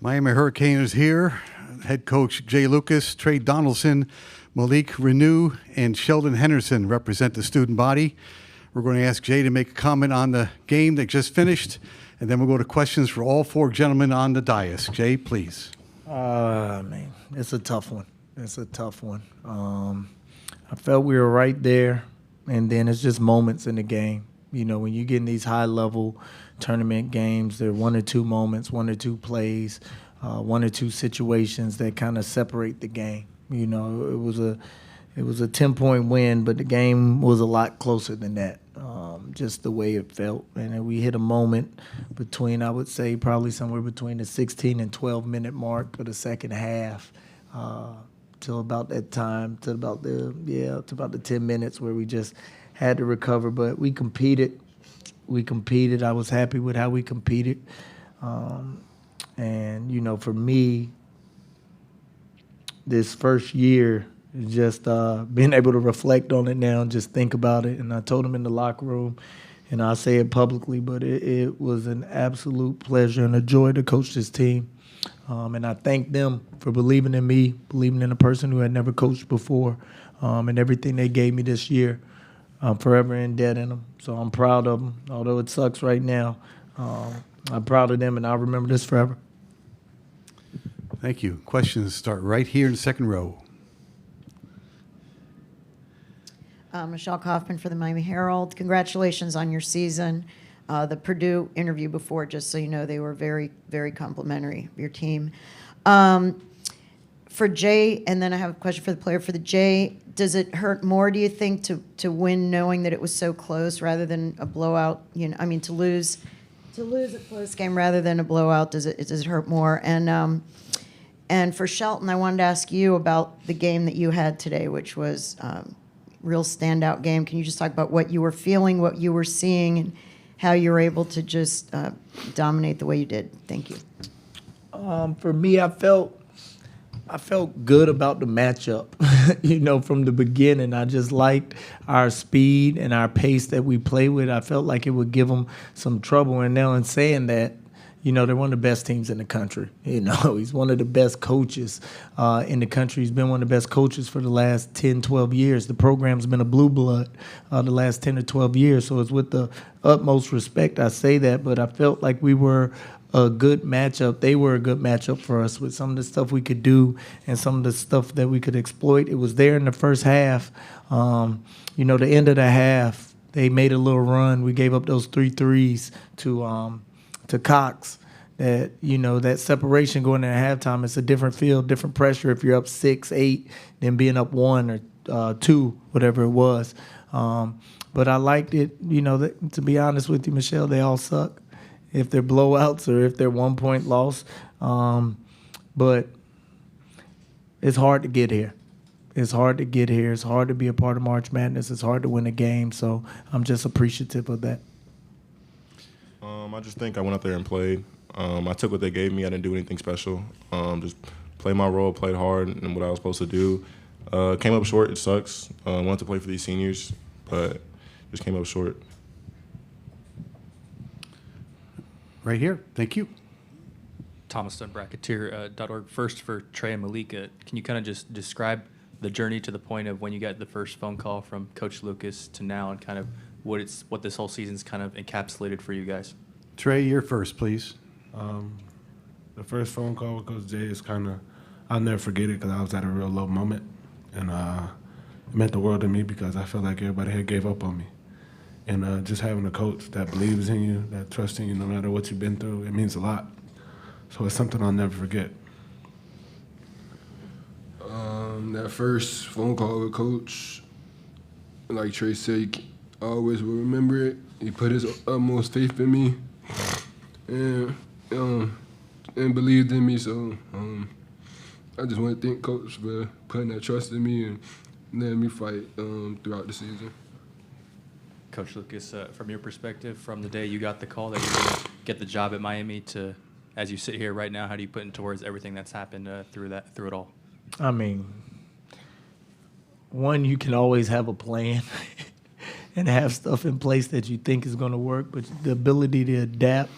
Miami Hurricanes here. Head coach Jay Lucas, Trey Donaldson, Malik Renew, and Sheldon Henderson represent the student body. We're going to ask Jay to make a comment on the game that just finished, and then we'll go to questions for all four gentlemen on the dais. Jay, please. Man, it's a tough one. It's a tough one. I felt we were right there, and then it's just moments in the game. You know, when you get in these high-level tournament games, there are one or two moments, one or two plays, one or two situations that kind of separate the game. You know, it was a 10-point win, but the game was a lot closer than that, just the way it felt. And then we hit a moment between, I would say, probably somewhere between the 16 and 12-minute mark of the second half till about that time, to about the 10 minutes where we just had to recover. But we competed. I was happy with how we competed. And, you know, for me, this first year, just being able to reflect on it now and just think about it. And I told him in the locker room, and I'll say it publicly, but it was an absolute pleasure and a joy to coach this team. And I thank them for believing in me, believing in a person who had never coached before, and everything they gave me this year. I'm forever in debt in them. So I'm proud of them. Although it sucks right now, I'm proud of them, and I'll remember this forever. Thank you. Questions start right here in the second row. Michelle Kaufman for the Miami Herald. Congratulations on your season. The Purdue interview before, just so you know, they were very, very complimentary of your team. For Jay, and then I have a question for the player. For the Jay, does it hurt more, do you think, to win knowing that it was so close rather than a blowout? You know, I mean, to lose a close game rather than a blowout, does it hurt more? And for Shelton, I wanted to ask you about the game that you had today, which was real standout game. Can you just talk about what you were feeling, what you were seeing, and how you were able to just dominate the way you did? Thank you. For me, I felt good about the matchup. You know, from the beginning, I just liked our speed and our pace that we play with. I felt like it would give them some trouble. And now in saying that, you know, they're one of the best teams in the country. You know, he's one of the best coaches in the country. He's been one of the best coaches for the last 10, 12 years. The program's been a blue blood the last 10 to 12 years. So it's with the utmost respect I say that, but I felt like we were a good matchup. They were a good matchup for us with some of the stuff we could do and some of the stuff that we could exploit. It was there in the first half. You know, the end of the half, they made a little run. We gave up those 3 threes to Cox. That, you know, that separation going into halftime, it's a different feel, different pressure if you're up 6, 8 than being up 1 or 2, whatever it was. But I liked it. You know, to be honest with you, Michelle, they all suck if they're blowouts or if they're 1-point loss. But it's hard to get here. It's hard to get here. It's hard to be a part of March Madness. It's hard to win a game. So I'm just appreciative of that. I just think I went out there and played. I took what they gave me. I didn't do anything special. Just played my role, played hard, and what I was supposed to do. Came up short. It sucks. Wanted to play for these seniors, but just came up short. Right here. Thank you. Thomas Dunn, Bracketeer.org. First for Trey and Malika, can you kind of just describe the journey to the point of when you got the first phone call from Coach Lucas to now, and kind of what this whole season's kind of encapsulated for you guys? Trey, you're first, please. The first phone call with Coach Jay is kind of, I'll never forget it because I was at a real low moment. And it meant the world to me because I felt like everybody had gave up on me. And just having a coach that believes in you, that trusts in you no matter what you've been through, it means a lot. So it's something I'll never forget. That first phone call with Coach, like Trey said, I always will remember it. He put his utmost faith in me and believed in me. So I just want to thank Coach for putting that trust in me and letting me fight throughout the season. Coach Lucas, from your perspective, from the day you got the call that you're going to get the job at Miami to as you sit here right now, how do you put in towards everything that's happened through it all? I mean, one, you can always have a plan and have stuff in place that you think is going to work, but the ability to adapt.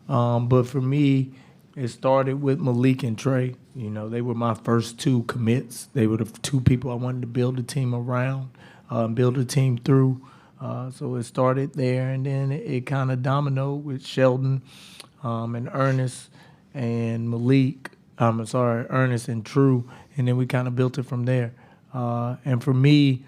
But for me, It started with Malik and Trey. You know, they were my first two commits. They were the two people I wanted to build a team around, build a team through. So it started there, and then it kind of dominoed with Sheldon and Ernest and Malik. Ernest and True, and then we kind of built it from there. And for me,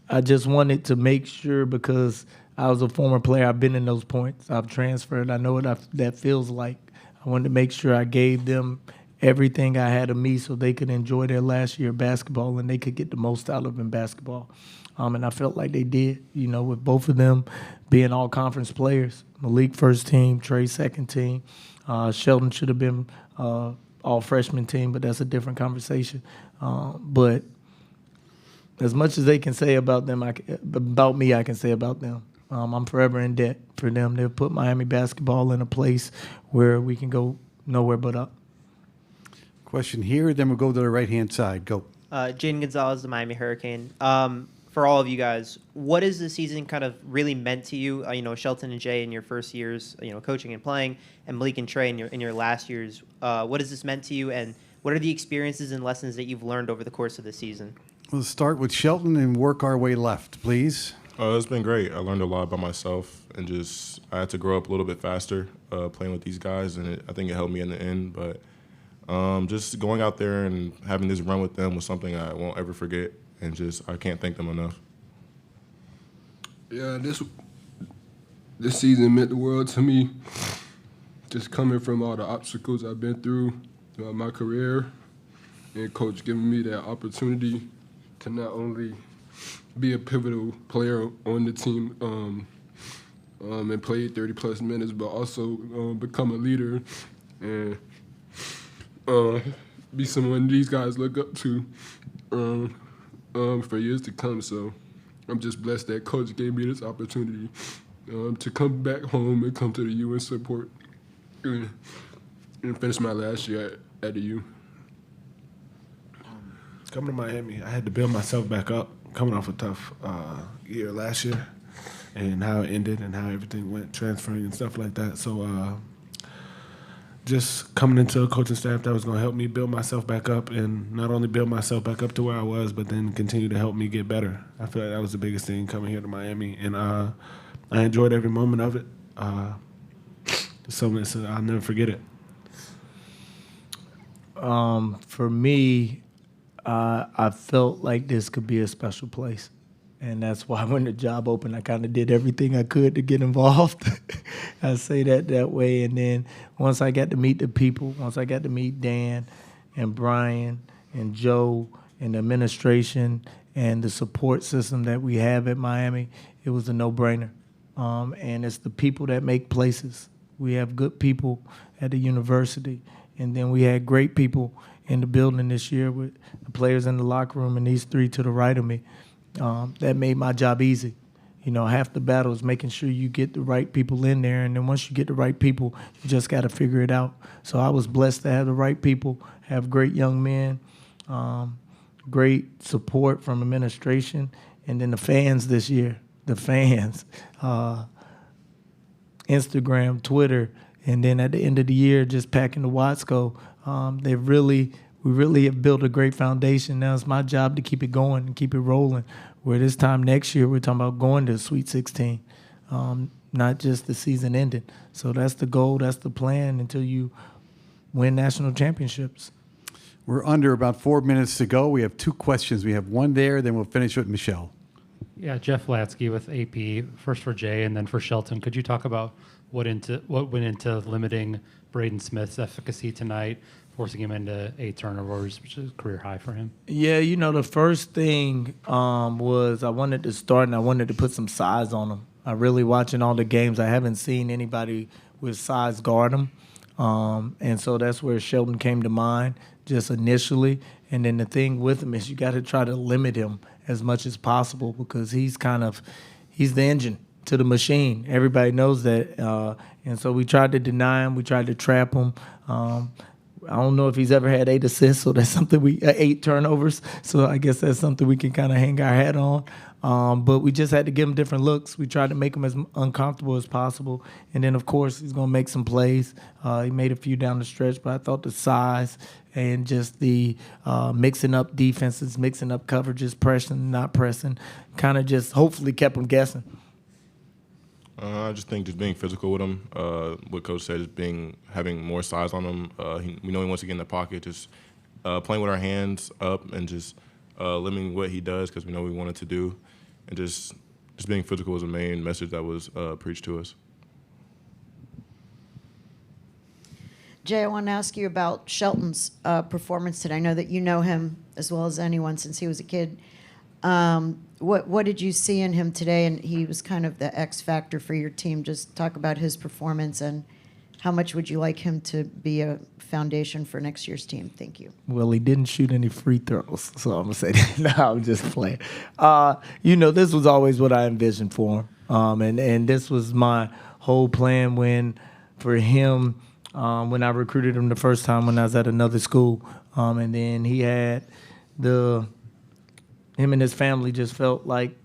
I just wanted to make sure, because I was a former player, I've been in those points, I've transferred, I know what that feels like. I wanted to make sure I gave them everything I had of me so they could enjoy their last year of basketball and they could get the most out of in basketball. And I felt like they did, you know, with both of them being all conference players. Malik first team, Trey second team. Sheldon should have been all freshman team, but that's a different conversation. But as much as they can say about them, about me, I can say about them. I'm forever in debt for them. They've put Miami basketball in a place where we can go nowhere but up. Question here, then we'll go to the right-hand side. Go. Jaden Gonzalez, the Miami Hurricane. For all of you guys, what has the season kind of really meant to you? You know, Shelton and Jay in your first years, you know, coaching and playing, and Malik and Trey in your last years. What has this meant to you, and what are the experiences and lessons that you've learned over the course of the season? We'll start with Shelton and work our way left, please. It's been great. I learned a lot about myself, and just I had to grow up a little bit faster playing with these guys, and I think it helped me in the end. But just going out there and having this run with them was something I won't ever forget, and just I can't thank them enough. Yeah, this season meant the world to me. Just coming from all the obstacles I've been through throughout my career, and Coach giving me that opportunity to not only be a pivotal player on the team and play 30-plus minutes, but also become a leader and be someone these guys look up to for years to come. So I'm just blessed that Coach gave me this opportunity to come back home and come to the U and support and finish my last year at the U. Coming to Miami, I had to build myself back up, coming off a tough year last year, and how it ended and how everything went, transferring and stuff like that. So just coming into a coaching staff that was going to help me build myself back up, and not only build myself back up to where I was, but then continue to help me get better. I feel like that was the biggest thing coming here to Miami, and I enjoyed every moment of it. It's something that I'll never forget it. For me, I felt like this could be a special place. And that's why when the job opened, I kind of did everything I could to get involved. I say that way. And then once I got to meet the people, once I got to meet Dan and Brian and Joe and the administration and the support system that we have at Miami, it was a no-brainer. And it's the people that make places. We have good people at the university. And then we had great people in the building this year with the players in the locker room and these three to the right of me. That made my job easy. You know, half the battle is making sure you get the right people in there, and then once you get the right people, you just got to figure it out. So I was blessed to have the right people, have great young men, great support from administration, and then the fans this year, Instagram, Twitter, and then at the end of the year, just packing the Watsco. We really have built a great foundation. Now it's my job to keep it going and keep it rolling. Where this time next year, we're talking about going to Sweet 16, not just the season ending. So that's the goal, that's the plan until you win national championships. We're under about 4 minutes to go. We have two questions. We have one there, then we'll finish with Michelle. Yeah, Jeff Latsky with AP, first for Jay and then for Shelton. Could you talk about what went into limiting Braden Smith's efficacy tonight, forcing him into 8 turnovers, which is a career high for him? Yeah, you know, the first thing was I wanted to start and I wanted to put some size on him. I really, watching all the games, I haven't seen anybody with size guard him. And so that's where Sheldon came to mind just initially. And then the thing with him is you got to try to limit him as much as possible because he's the engine to the machine. Everybody knows that. And so we tried to deny him. We tried to trap him. I don't know if he's ever had 8 assists, so that's something 8 turnovers. So I guess that's something we can kind of hang our hat on. But we just had to give him different looks. We tried to make him as uncomfortable as possible. And then, of course, he's going to make some plays. He made a few down the stretch, but I thought the size and just the mixing up defenses, mixing up coverages, pressing, not pressing, kind of just hopefully kept him guessing. I just think just being physical with him. What Coach said is having more size on him. We know he wants to get in the pocket, just playing with our hands up and just limiting what he does because we know we wanted to do, and just being physical was the main message that was preached to us. Jay, I want to ask you about Shelton's performance today. I know that you know him as well as anyone since he was a kid. What did you see in him today? And he was kind of the X factor for your team. Just talk about his performance and how much would you like him to be a foundation for next year's team? Thank you. Well, he didn't shoot any free throws, so I'm going to say that. No, I'm just playing. This was always what I envisioned for him. And this was my whole plan for him when I recruited him the first time when I was at another school. And then he had him and his family just felt like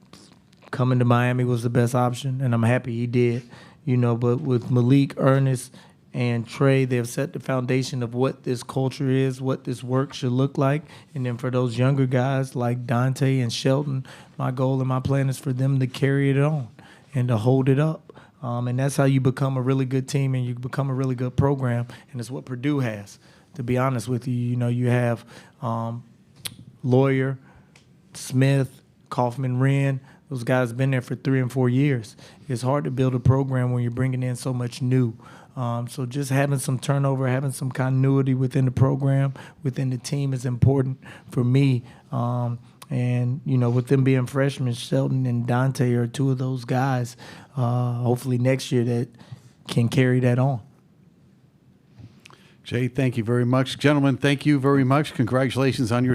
coming to Miami was the best option, and I'm happy he did. But with Malik, Ernest, and Trey, they've set the foundation of what this culture is, what this work should look like. And then for those younger guys like Dante and Shelton, my goal and my plan is for them to carry it on and to hold it up. And that's how you become a really good team and you become a really good program, and it's what Purdue has. To be honest with you, you have Lawyer, Smith, Kaufman, Wren. Those guys have been there for 3 and 4 years. It's hard to build a program when you're bringing in so much new. So just having some turnover, having some continuity within the program, within the team is important for me. And, with them being freshmen, Shelton and Dante are 2 of those guys, hopefully next year that can carry that on. Jay, thank you very much. Gentlemen, thank you very much. Congratulations on your